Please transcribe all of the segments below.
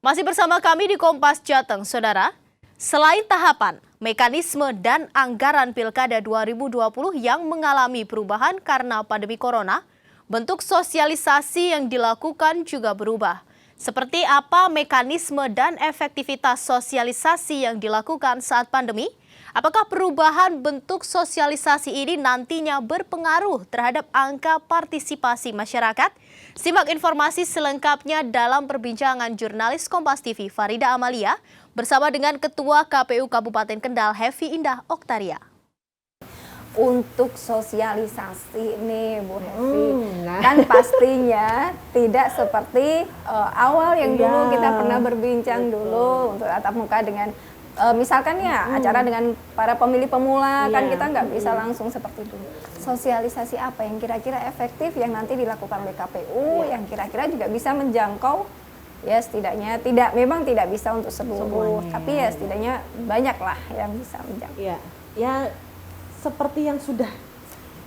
Masih bersama kami di Kompas Jateng, Saudara. Selain tahapan, mekanisme dan anggaran Pilkada 2020 yang mengalami perubahan karena pandemi corona, bentuk sosialisasi yang dilakukan juga berubah. Seperti apa mekanisme dan efektivitas sosialisasi yang dilakukan saat pandemi? Apakah perubahan bentuk sosialisasi ini nantinya berpengaruh terhadap angka partisipasi masyarakat? Simak informasi selengkapnya dalam perbincangan jurnalis Kompas TV Farida Amalia bersama dengan Ketua KPU Kabupaten Kendal Hefi Indah Oktaria. Untuk sosialisasi nih Bu Hefi, kan pastinya tidak seperti awal yang dulu kita pernah berbincang dulu untuk tatap muka dengan misalkan ya acara dengan para pemilih pemula, kan kita nggak bisa langsung seperti dulu. Sosialisasi apa yang kira-kira efektif yang nanti dilakukan oleh KPU yang kira-kira juga bisa menjangkau ya setidaknya memang tidak bisa untuk seluruh, tapi ya setidaknya banyak lah yang bisa menjangkau. Ya seperti yang sudah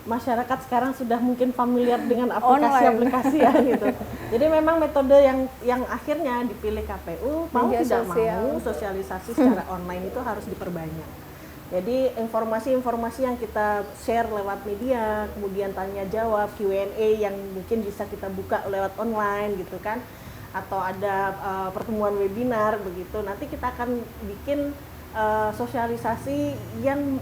masyarakat sekarang sudah mungkin familiar dengan aplikasi-aplikasi ya gitu. Jadi memang metode yang akhirnya dipilih KPU mau tidak mau sosialisasi secara online itu harus diperbanyak. Jadi informasi-informasi yang kita share lewat media, kemudian tanya jawab, Q&A yang mungkin bisa kita buka lewat online gitu kan, atau ada pertemuan webinar begitu. Nanti kita akan bikin sosialisasi yang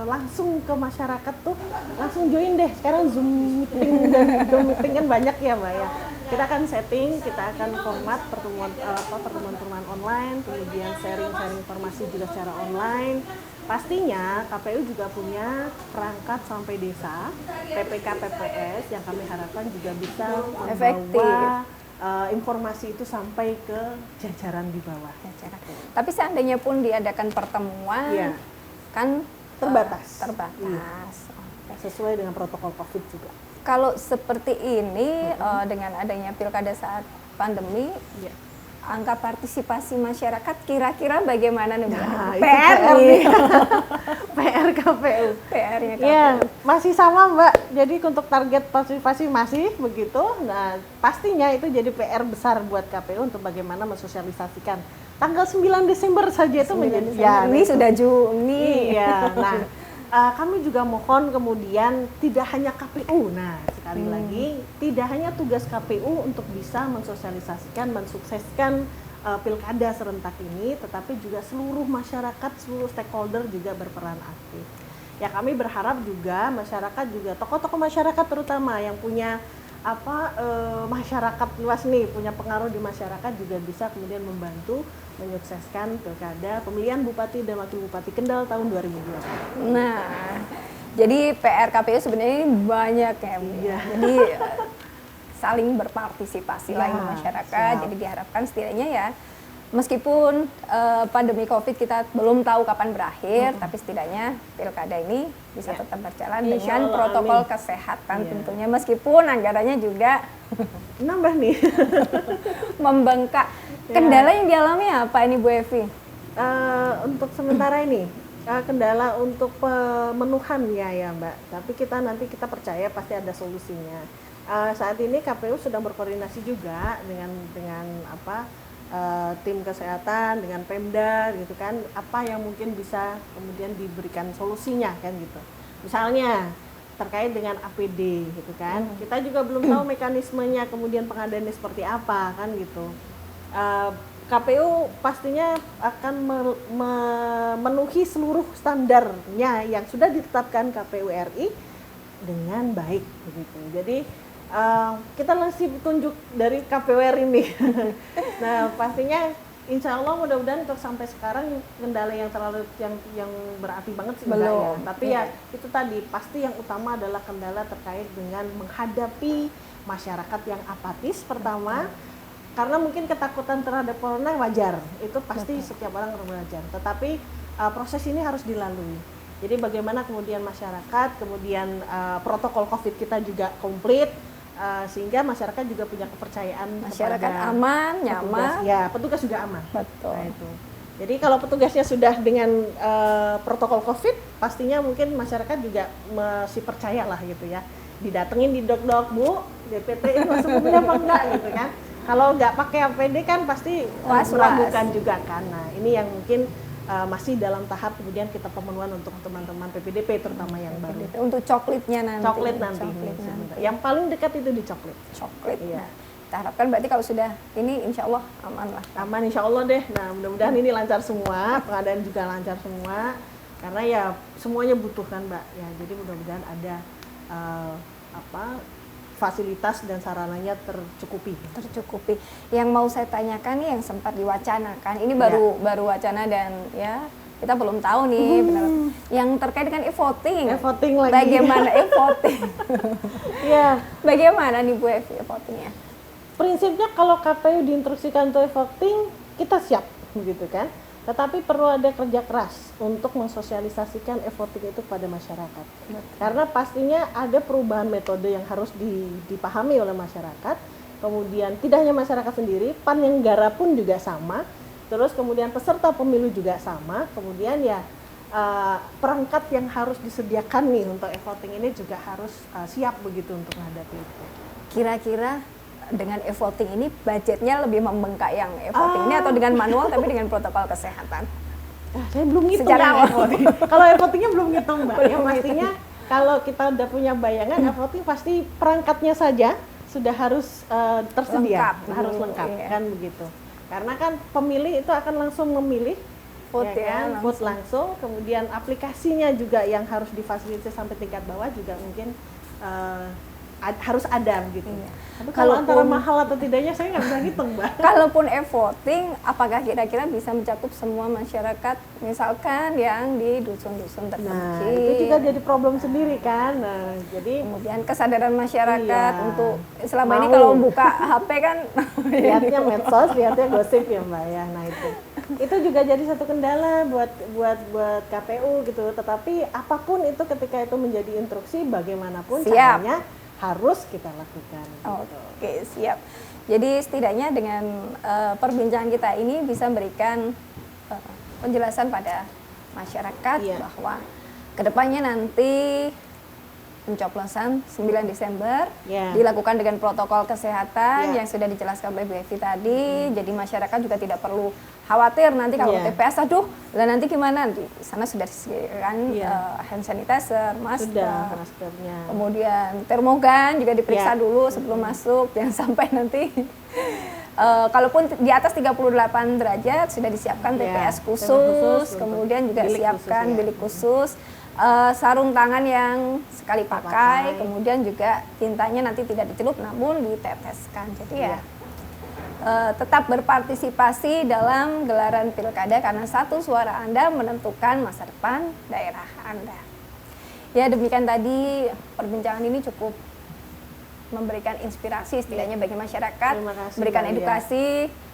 langsung ke masyarakat tuh langsung join deh. Sekarang Zoom meeting dan Zoom meeting kan banyak ya Mbak ya. Kita akan setting, kita akan format pertemuan online, kemudian sharing informasi juga secara online. Pastinya KPU juga punya perangkat sampai desa, PPK PPS yang kami harapkan juga bisa membawa informasi itu sampai ke jajaran di bawah. Tapi seandainya pun diadakan pertemuan, kan terbatas. Sesuai dengan protokol COVID juga. Kalau seperti ini dengan adanya pilkada saat pandemi, angka partisipasi masyarakat kira-kira bagaimana nih? PR nih. PR KPU. PR-nya KPU. Ya, masih sama Mbak. Jadi untuk target partisipasi masih begitu. Nah, pastinya itu jadi PR besar buat KPU untuk bagaimana mensosialisasikan. Tanggal 9 Desember saja itu menjadi ini sudah Juni. Iya. Nah, kami juga mohon kemudian tidak hanya KPU. Nah, sekali lagi tidak hanya tugas KPU untuk bisa mensosialisasikan, mensukseskan pilkada serentak ini, tetapi juga seluruh masyarakat, seluruh stakeholder juga berperan aktif. Ya kami berharap juga masyarakat juga, tokoh-tokoh masyarakat terutama yang punya masyarakat luas nih, punya pengaruh di masyarakat juga bisa kemudian membantu menyukseskan pilkada pemilihan Bupati dan Wakil Bupati Kendal tahun 2020. Nah, jadi PR KPU sebenarnya banyak ya, Bu. Jadi saling berpartisipasi lah dengan masyarakat. Jadi diharapkan setidaknya ya, meskipun pandemi COVID kita belum tahu kapan berakhir, tapi setidaknya pilkada ini bisa tetap berjalan dengan protokol kesehatan tentunya, meskipun anggarannya juga nambah nih, membengkak. Kendala yang dialami apa ini Bu Evi? Untuk sementara ini kendala untuk pemenuhannya ya Mbak, tapi nanti kita percaya pasti ada solusinya. Saat ini KPU sedang berkoordinasi juga dengan tim kesehatan, dengan Pemda gitu kan, apa yang mungkin bisa kemudian diberikan solusinya kan gitu. Misalnya terkait dengan APD gitu kan, kita juga belum tahu mekanismenya kemudian pengadaannya seperti apa kan gitu. KPU pastinya akan memenuhi seluruh standarnya yang sudah ditetapkan KPU RI dengan baik begitu. Jadi kita masih petunjuk dari KPU RI ini. Nah pastinya insya Allah mudah-mudahan untuk sampai sekarang kendala yang yang berarti banget sih enggak ya. Tapi ya itu tadi pasti yang utama adalah kendala terkait dengan menghadapi masyarakat yang apatis pertama. Karena mungkin ketakutan terhadap corona wajar, itu pasti setiap orang wajar. Tetapi proses ini harus dilalui. Jadi bagaimana kemudian masyarakat, kemudian protokol COVID kita juga komplit, sehingga masyarakat juga punya kepercayaan masyarakat aman, nyaman. Ya, petugas juga aman. Betul. Nah, itu. Jadi kalau petugasnya sudah dengan protokol COVID, pastinya mungkin masyarakat juga masih percaya lah gitu ya. Didatengin di dok-dok, Bu, DPT ini masuk mobil apa enggak gitu kan. Kalau nggak pakai APD kan pasti Was-was. meragukan juga kan. Nah ini yang mungkin masih dalam tahap kemudian kita pemenuhan untuk teman-teman PPDP terutama yang baru. Untuk coklatnya nanti. Coklat nanti. Coklat nanti. Yang paling dekat itu di coklat. Coklat. Iya. Nah, kita harapkan berarti kalau sudah ini insya Allah aman lah. Aman insya Allah deh. Nah mudah-mudahan ini lancar semua, pengadaan juga lancar semua. Karena ya semuanya butuh kan Mbak. Ya jadi mudah-mudahan ada fasilitas dan sarananya tercukupi. Yang mau saya tanyakan nih yang sempat diwacanakan, ini baru wacana dan ya kita belum tahu nih benar. Yang terkait dengan e-voting. E-voting lagi. Bagaimana e-voting? Ya. Bagaimana nih Bu Evi e-votingnya? Prinsipnya kalau KPU diinstruksikan untuk e-voting, kita siap begitu kan. Tetapi perlu ada kerja keras untuk mensosialisasikan e-voting itu kepada masyarakat. Karena pastinya ada perubahan metode yang harus dipahami oleh masyarakat. Kemudian tidak hanya masyarakat sendiri, penyelenggara pun juga sama. Terus kemudian peserta pemilu juga sama. Kemudian ya perangkat yang harus disediakan nih untuk e-voting ini juga harus siap begitu untuk menghadapi itu. Kira-kira dengan e-voting ini budgetnya lebih membengkak yang e-voting ini atau dengan manual tapi dengan protokol kesehatan? Saya belum ngitung Secara ya e-voting. Kalau e-votingnya belum ngitung Mbak. Belum Yang pastinya kalau kita udah punya bayangan e-voting pasti perangkatnya saja sudah harus tersedia, Lengkap. harus lengkap Iya. kan begitu. Karena kan pemilih itu akan langsung memilih Vote ya, kan? Vote langsung. Kemudian aplikasinya juga yang harus difasilitasi sampai tingkat bawah juga mungkin harus ada gitu. Iya. Tapi kalau antara Kalaupun- mahal atau tidaknya saya nggak bisa ngitung Mbak. Kalaupun e-voting, apakah kira-kira bisa mencakup semua masyarakat, misalkan yang di dusun-dusun terpencil? Nah, itu juga jadi problem sendiri kan. Nah, jadi Kemudian kesadaran masyarakat Iya. untuk selama ini Mau. kalau buka HP kan lihatnya medsos, lihatnya gosip ya Mbak ya. Nah itu juga jadi satu kendala buat KPU gitu. Tetapi apapun itu ketika itu menjadi instruksi, bagaimanapun Siap. caranya harus kita lakukan. Gitu. Oke, siap. Jadi setidaknya dengan perbincangan kita ini bisa memberikan penjelasan pada masyarakat Iya. bahwa kedepannya nanti pencoblosan 9 Desember Iya. dilakukan dengan protokol kesehatan Iya. yang sudah dijelaskan oleh Bu Evi tadi. Jadi masyarakat juga tidak perlu khawatir nanti kalau Iya. TPS aduh, lah nanti gimana? Di sana sudah disediakan Iya. hand sanitizer, masker, Sudah maskernya. kemudian termogan juga diperiksa Ya. dulu sebelum masuk, jangan sampai nanti kalaupun di atas 38 derajat sudah disiapkan Ya, TPS TPS khusus, khusus kemudian juga bilik siapkan khusus, ya. bilik khusus, sarung tangan yang sekali pakai, Pakai. kemudian juga tintanya nanti tidak dicelup namun diteteskan. Jadi ya tetap berpartisipasi dalam gelaran pilkada karena satu suara Anda menentukan masa depan daerah Anda. Ya demikian tadi perbincangan ini cukup memberikan inspirasi setidaknya bagi masyarakat, Terima kasih, memberikan Mbak. edukasi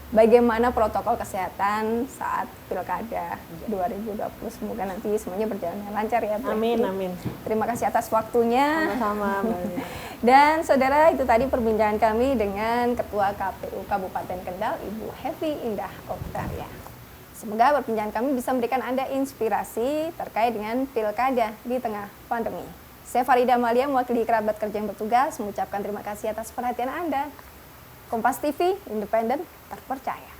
bagaimana protokol kesehatan saat pilkada 2020. Semoga nanti semuanya berjalan dengan lancar ya Bu Amin, Evi. amin. Terima kasih atas waktunya. Sama-sama Mbak. Dan saudara, itu tadi perbincangan kami dengan Ketua KPU Kabupaten Kendal, Ibu Hevi Indah Oktaria. Semoga perbincangan kami bisa memberikan Anda inspirasi terkait dengan pilkada di tengah pandemi. Saya Farida Amalia, mewakili kerabat kerja yang bertugas, mengucapkan terima kasih atas perhatian Anda. Kompas TV, independen, terpercaya.